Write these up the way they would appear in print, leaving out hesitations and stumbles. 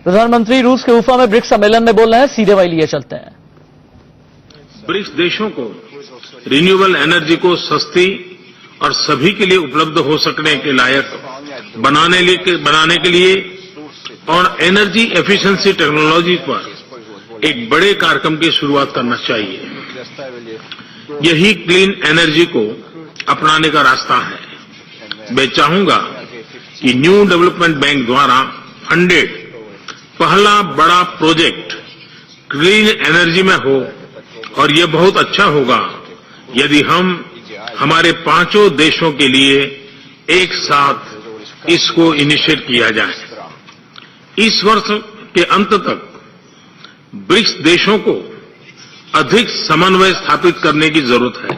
प्रधानमंत्री रूस के उफा में ब्रिक्स सम्मेलन में बोल रहे हैं, सीधे वही लिए चलते हैं। ब्रिक्स देशों को रिन्यूएबल एनर्जी को सस्ती और सभी के लिए उपलब्ध हो सकने के लायक बनाने के लिए और एनर्जी एफिशिएंसी टेक्नोलॉजी पर एक बड़े कार्यक्रम की शुरुआत करना चाहिए। यही क्लीन एनर्जी को अपनाने का रास्ता है। मैं चाहूंगा कि न्यू डेवलपमेंट बैंक द्वारा फंडेड पहला बड़ा प्रोजेक्ट क्लीन एनर्जी में हो और यह बहुत अच्छा होगा यदि हम हमारे पांचों देशों के लिए एक साथ इसको इनिशिएट किया जाए। इस वर्ष के अंत तक ब्रिक्स देशों को अधिक समन्वय स्थापित करने की जरूरत है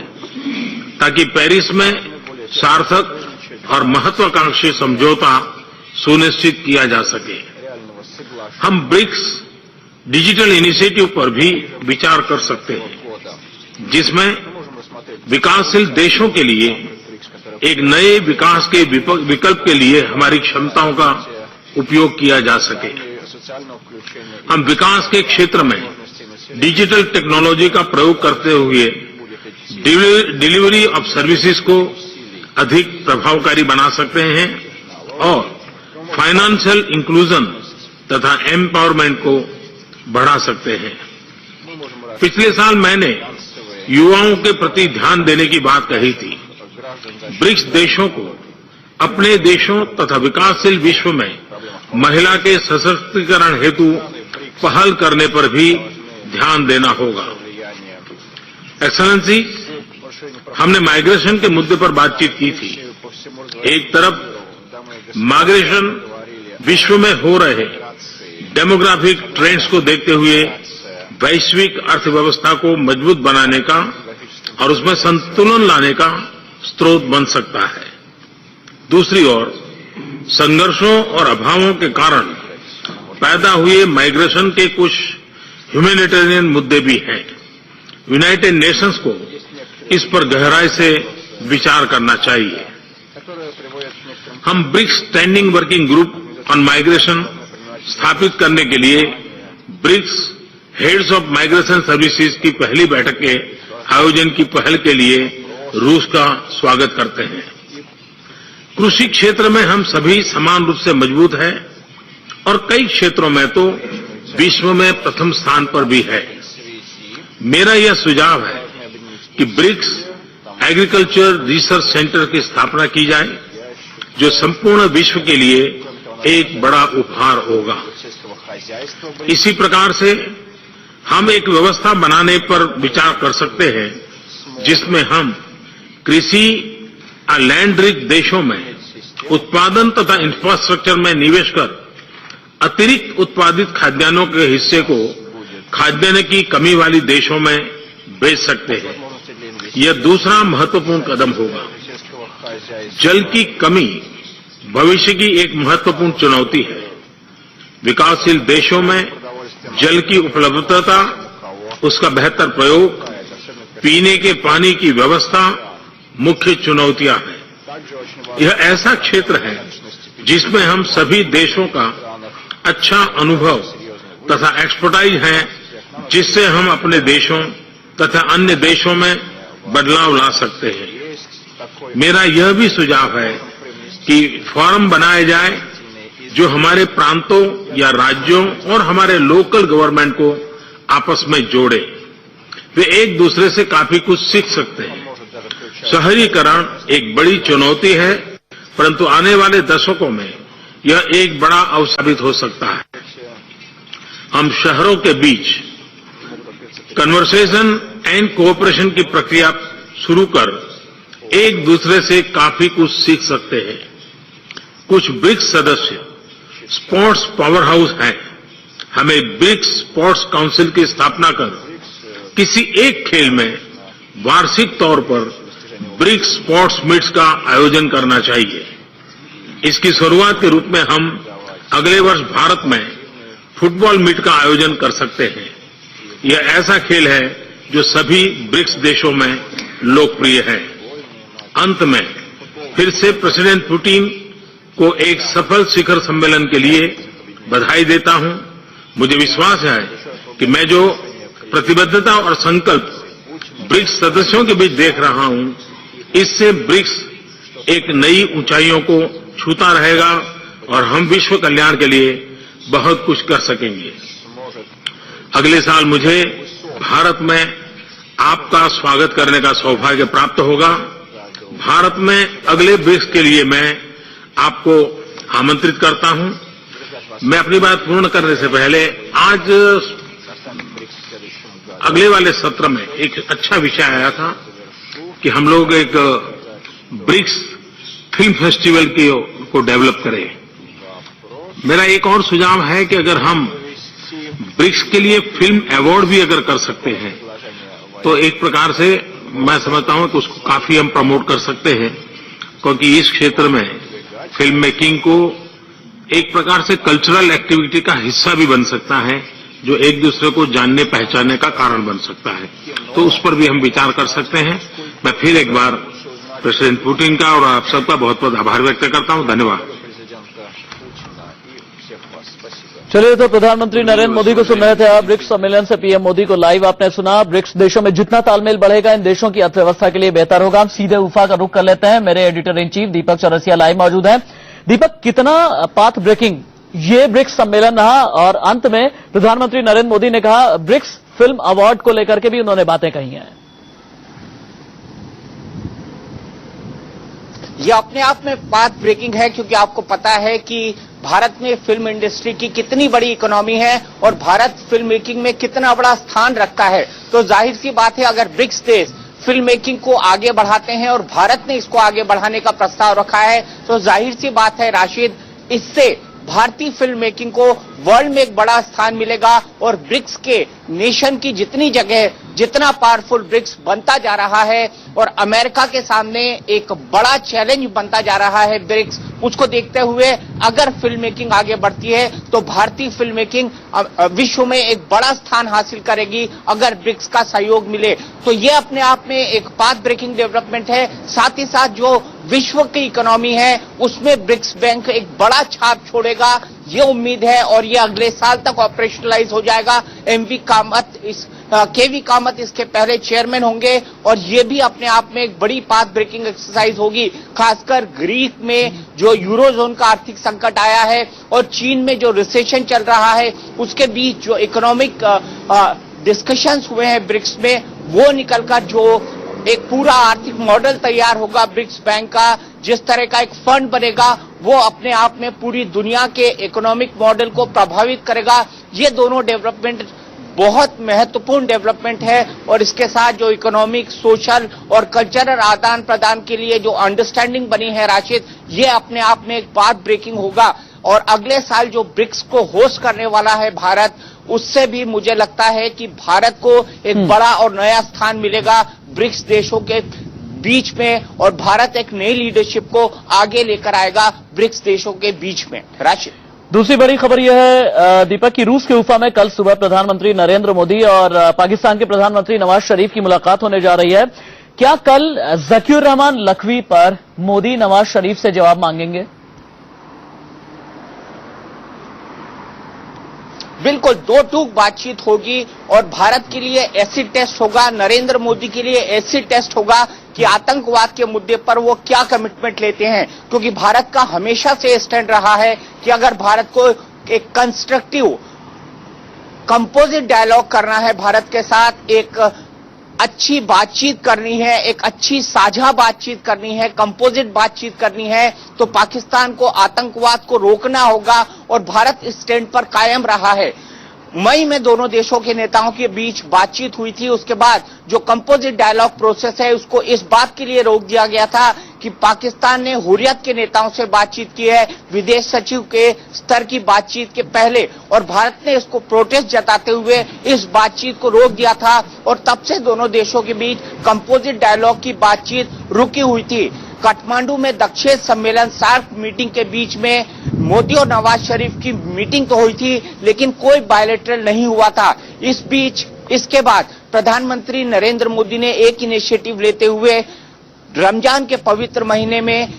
ताकि पेरिस में सार्थक और महत्वाकांक्षी समझौता सुनिश्चित किया जा सके। हम ब्रिक्स डिजिटल इनिशिएटिव पर भी विचार कर सकते हैं, जिसमें विकासशील देशों के लिए एक नए विकास के विकल्प के लिए हमारी क्षमताओं का उपयोग किया जा सके। हम विकास के क्षेत्र में डिजिटल टेक्नोलॉजी का प्रयोग करते हुए डिलीवरी ऑफ सर्विसेज को अधिक प्रभावकारी बना सकते हैं और फाइनेंशियल इंक्लूजन तथा एम्पावरमेंट को बढ़ा सकते हैं। पिछले साल मैंने युवाओं के प्रति ध्यान देने की बात कही थी। ब्रिक्स देशों को अपने देशों तथा विकासशील विश्व में महिला के सशक्तिकरण हेतु पहल करने पर भी ध्यान देना होगा। एक्सेलेंसी, हमने माइग्रेशन के मुद्दे पर बातचीत की थी। एक तरफ माइग्रेशन विश्व में हो रहे डेमोग्राफिक ट्रेंड्स को देखते हुए वैश्विक अर्थव्यवस्था को मजबूत बनाने का और उसमें संतुलन लाने का स्रोत बन सकता है। दूसरी ओर संघर्षों और अभावों के कारण पैदा हुए माइग्रेशन के कुछ ह्यूमैनिटेरियन मुद्दे भी हैं। यूनाइटेड नेशंस को इस पर गहराई से विचार करना चाहिए। हम BRICS standing working group on migration स्थापित करने के लिए BRICS heads of migration services की पहली बैठक के आयोजन की पहल के लिए रूस का स्वागत करते हैं। कृषि क्षेत्र में हम सभी समान रूप से मजबूत हैं और कई क्षेत्रों में तो विश्व में प्रथम स्थान पर भी है। मेरा यह सुझाव है कि ब्रिक्स एग्रीकल्चर रिसर्च सेंटर की स्थापना की जाए, जो संपूर्ण विश्व के लिए एक बड़ा उपहार होगा। इसी प्रकार से हम एक व्यवस्था बनाने पर विचार कर सकते हैं, जिसमें हम कृषि और लैंड रिच देशों में उत्पादन तथा इंफ्रास्ट्रक्चर में निवेश कर अतिरिक्त उत्पादित खाद्यान्नों के हिस्से को खाद्यान्न की कमी वाली देशों में बेच सकते हैं। यह दूसरा महत्वपूर्ण कदम होगा। जल की कमी भविष्य की एक महत्वपूर्ण चुनौती है। विकासशील देशों में जल की उपलब्धता, उसका बेहतर प्रयोग, पीने के पानी की व्यवस्था मुख्य चुनौतियां हैं। यह ऐसा क्षेत्र है जिसमें हम सभी देशों का अच्छा अनुभव तथा एक्सपर्टाइज है, जिससे हम अपने देशों तथा अन्य देशों में बदलाव ला सकते हैं। मेरा यह भी सुझाव है कि फोरम बनाए जाए जो हमारे प्रांतों या राज्यों और हमारे लोकल गवर्नमेंट को आपस में जोड़े। वे एक दूसरे से काफी कुछ सीख सकते हैं। शहरीकरण एक बड़ी चुनौती है, परंतु आने वाले दशकों में यह एक बड़ा अवसर साबित हो सकता है। हम शहरों के बीच कन्वर्सेशन एंड कोऑपरेशन की प्रक्रिया शुरू कर एक दूसरे से काफी कुछ सीख सकते हैं। कुछ ब्रिक्स सदस्य स्पोर्ट्स पावर हाउस हैं। हमें ब्रिक्स स्पोर्ट्स काउंसिल की स्थापना कर किसी एक खेल में वार्षिक तौर पर ब्रिक्स स्पोर्ट्स मीट्स का आयोजन करना चाहिए। इसकी शुरुआत के रूप में हम अगले वर्ष भारत में फुटबॉल मीट का आयोजन कर सकते हैं। यह ऐसा खेल है जो सभी ब्रिक्स देशों में लोकप्रिय है। अंत में फिर से प्रेसिडेंट पुतिन को एक सफल शिखर सम्मेलन के लिए बधाई देता हूं। मुझे विश्वास है कि मैं जो प्रतिबद्धता और संकल्प ब्रिक्स सदस्यों के बीच देख रहा हूं, इससे ब्रिक्स एक नई ऊंचाइयों को छूता रहेगा और हम विश्व कल्याण के लिए बहुत कुछ कर सकेंगे। अगले साल मुझे भारत में आपका स्वागत करने का सौभाग्य प्राप्त होगा। भारत में अगले ब्रिक्स के लिए मैं आपको आमंत्रित करता हूं। मैं अपनी बात पूर्ण करने से पहले आज अगले वाले सत्र में एक अच्छा विषय आया था कि हम लोग एक ब्रिक्स फिल्म फेस्टिवल को डेवलप करें। मेरा एक और सुझाव है कि अगर हम ब्रिक्स के लिए फिल्म अवार्ड भी अगर कर सकते हैं तो एक प्रकार से मैं समझता हूं कि उसको काफी हम प्रमोट कर सकते हैं, क्योंकि इस क्षेत्र में फिल्म मेकिंग को एक प्रकार से कल्चरल एक्टिविटी का हिस्सा भी बन सकता है, जो एक दूसरे को जानने पहचानने का कारण बन सकता है। तो उस पर भी हम विचार कर सकते हैं। मैं फिर एक बार प्रेसिडेंट पुतिन का और आप सबका बहुत बहुत आभार व्यक्त करता हूं। धन्यवाद। चलिए, तो प्रधानमंत्री नरेंद्र मोदी को सुन रहे थे आप। ब्रिक्स सम्मेलन से पीएम मोदी को लाइव आपने सुना। ब्रिक्स देशों में जितना तालमेल बढ़ेगा, इन देशों की अर्थव्यवस्था के लिए बेहतर होगा। हम सीधे उफा का रुख कर लेते हैं। मेरे editor in chief Deepak Chaurasia live मौजूद हैं। दीपक, कितना पाथ ब्रेकिंग ये ब्रिक्स सम्मेलन रहा, और अंत में प्रधानमंत्री नरेंद्र मोदी ने कहा ब्रिक्स फिल्म अवार्ड को लेकर के भी उन्होंने बातें कही हैं। यह अपने आप में पाथ ब्रेकिंग है, क्योंकि आपको पता है कि भारत में फिल्म इंडस्ट्री की कितनी बड़ी इकोनॉमी है और भारत फिल्म मेकिंग में कितना बड़ा स्थान रखता है। तो जाहिर सी बात है, अगर ब्रिक्स देश फिल्म मेकिंग को आगे बढ़ाते हैं और भारत ने इसको आगे बढ़ाने का प्रस्ताव रखा है, तो जाहिर सी बात है राशिद, इससे भारतीय फिल्म मेकिंग को वर्ल्ड में एक बड़ा स्थान मिलेगा। और ब्रिक्स के नेशन की जितनी जगह, जितना पावरफुल ब्रिक्स बनता जा रहा है और अमेरिका के सामने एक बड़ा चैलेंज बनता जा रहा है ब्रिक्स, उसको देखते हुए अगर फिल्म मेकिंग आगे बढ़ती है तो भारतीय फिल्म मेकिंग विश्व में एक बड़ा स्थान हासिल करेगी अगर ब्रिक्स का सहयोग मिले। तो ये अपने आप में एक पाथ ब्रेकिंग डेवलपमेंट है। साथ ही साथ जो विश्व की इकोनॉमी है उसमें ब्रिक्स बैंक एक बड़ा छाप छोड़ेगा, ये उम्मीद है, और ये अगले साल तक ऑपरेशनलाइज हो जाएगा। केवी कामत इसके पहले चेयरमैन होंगे, और ये भी अपने आप में एक बड़ी पाथ ब्रेकिंग एक्सरसाइज होगी। खासकर ग्रीक में जो यूरोजोन का आर्थिक संकट आया है और चीन में जो रिसेशन चल रहा है, उसके बीच जो इकोनॉमिक डिस्कशंस हुए हैं ब्रिक्स में, वो निकलकर जो एक पूरा आर्थिक मॉडल तैयार होगा ब्रिक्स बैंक का, जिस तरह का एक फंड बनेगा, वो अपने आप में पूरी दुनिया के इकोनॉमिक मॉडल को प्रभावित करेगा। ये दोनों डेवलपमेंट बहुत महत्वपूर्ण डेवलपमेंट है, और इसके साथ जो इकोनॉमिक, सोशल और कल्चरल आदान प्रदान के लिए जो अंडरस्टैंडिंग बनी है राशिद, ये अपने आप में एक पाथ ब्रेकिंग होगा। और अगले साल जो ब्रिक्स को होस्ट करने वाला है भारत, उससे भी मुझे लगता है कि भारत को एक बड़ा और नया स्थान मिलेगा ब्रिक्स देशों के बीच में, और भारत एक नई लीडरशिप को आगे लेकर आएगा ब्रिक्स देशों के बीच में। राशिद, दूसरी बड़ी खबर यह है दीपक की रूस के उफा में कल सुबह प्रधानमंत्री नरेंद्र मोदी और पाकिस्तान के प्रधानमंत्री नवाज शरीफ की मुलाकात होने जा रही है। क्या कल ज़कीउर रहमान लखवी पर मोदी नवाज शरीफ से जवाब मांगेंगे? बिल्कुल, दो टूक बातचीत होगी, और भारत के लिए एसिड टेस्ट होगा, नरेंद्र मोदी के लिए एसिड टेस्ट होगा कि आतंकवाद के मुद्दे पर वो क्या कमिटमेंट लेते हैं। क्योंकि भारत का हमेशा से स्टैंड रहा है कि अगर भारत को एक कंस्ट्रक्टिव कंपोजिट डायलॉग करना है भारत के साथ, एक अच्छी बातचीत करनी है, एक अच्छी साझा बातचीत करनी है, कंपोजिट बातचीत करनी है, तो पाकिस्तान को आतंकवाद को रोकना होगा, और भारत इस स्टैंड पर कायम रहा है। मई में दोनों देशों के नेताओं के बीच बातचीत हुई थी। उसके बाद जो कंपोजिट डायलॉग प्रोसेस है उसको इस बात के लिए रोक दिया गया था कि पाकिस्तान ने हुर्रियत के नेताओं से बातचीत की है विदेश सचिव के स्तर की बातचीत के पहले, और भारत ने इसको प्रोटेस्ट जताते हुए इस बातचीत को रोक दिया था, और तब से दोनों देशों के बीच कंपोजिट डायलॉग की बातचीत रुकी हुई थी। काठमांडू में दक्षिण सम्मेलन सार्क मीटिंग के बीच में मोदी और नवाज शरीफ की मीटिंग तो हुई थी, लेकिन कोई बायलैटरल नहीं हुआ था। इस बीच इसके बाद प्रधानमंत्री नरेंद्र मोदी ने एक इनिशिएटिव लेते हुए रमजान के पवित्र महीने में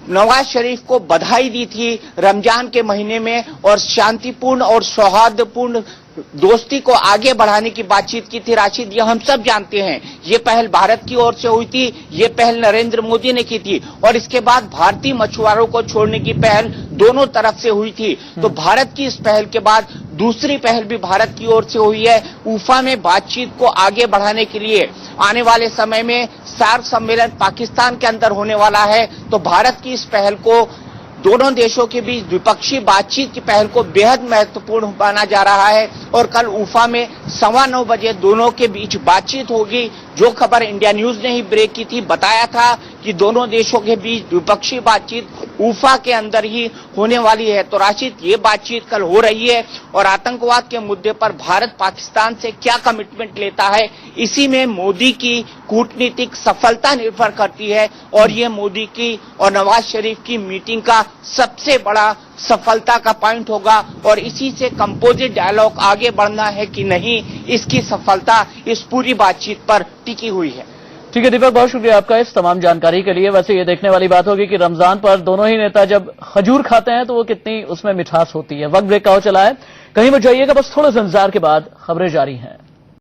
नवाज शरीफ को बधाई दी थी रमजान के महीने में और शांतिपूर्ण और सौहार्दपूर्ण दोस्ती को आगे बढ़ाने की बातचीत की थी। राशिद, ये हम सब जानते हैं, ये पहल भारत की ओर से हुई थी, ये पहल नरेंद्र मोदी ने की थी और इसके बाद भारतीय मछुआरों को छोड़ने की पहल दोनों तरफ से हुई थी। तो भारत की इस पहल के बाद दूसरी पहल भी भारत की ओर से हुई है। उफा में बातचीत को आगे बढ़ाने के लिए आने वाले समय में सार्क सम्मेलन पाकिस्तान के अंदर होने वाला है, तो भारत की इस पहल को, दोनों देशों के बीच द्विपक्षीय बातचीत की पहल को बेहद महत्वपूर्ण माना जा रहा है और कल उफा में 9:15 बजे दोनों के बीच बातचीत होगी। जो खबर इंडिया न्यूज ने ही ब्रेक की थी, बताया था कि दोनों देशों के बीच द्विपक्षीय बातचीत उफा के अंदर ही होने वाली है। तो राशिद, ये बातचीत कल हो रही है और आतंकवाद के मुद्दे पर भारत पाकिस्तान से क्या कमिटमेंट लेता है, इसी में मोदी की कूटनीतिक सफलता निर्भर करती है और ये मोदी की और नवाज शरीफ की मीटिंग का सबसे बड़ा सफलता का पॉइंट होगा और इसी से कंपोजिट डायलॉग आगे बढ़ना है कि नहीं, इसकी सफलता इस पूरी बातचीत पर टिकी हुई है। ठीक है दीपक, बहुत शुक्रिया आपका इस तमाम जानकारी के लिए। वैसे ये देखने वाली बात होगी कि रमजान पर दोनों ही नेता जब खजूर खाते हैं तो वो कितनी उसमें मिठास होती है। वक्त ब्रेक का हो चला है, कहीं मत जाइएगा, बस थोड़े से इंतजार के बाद खबरें जारी हैं।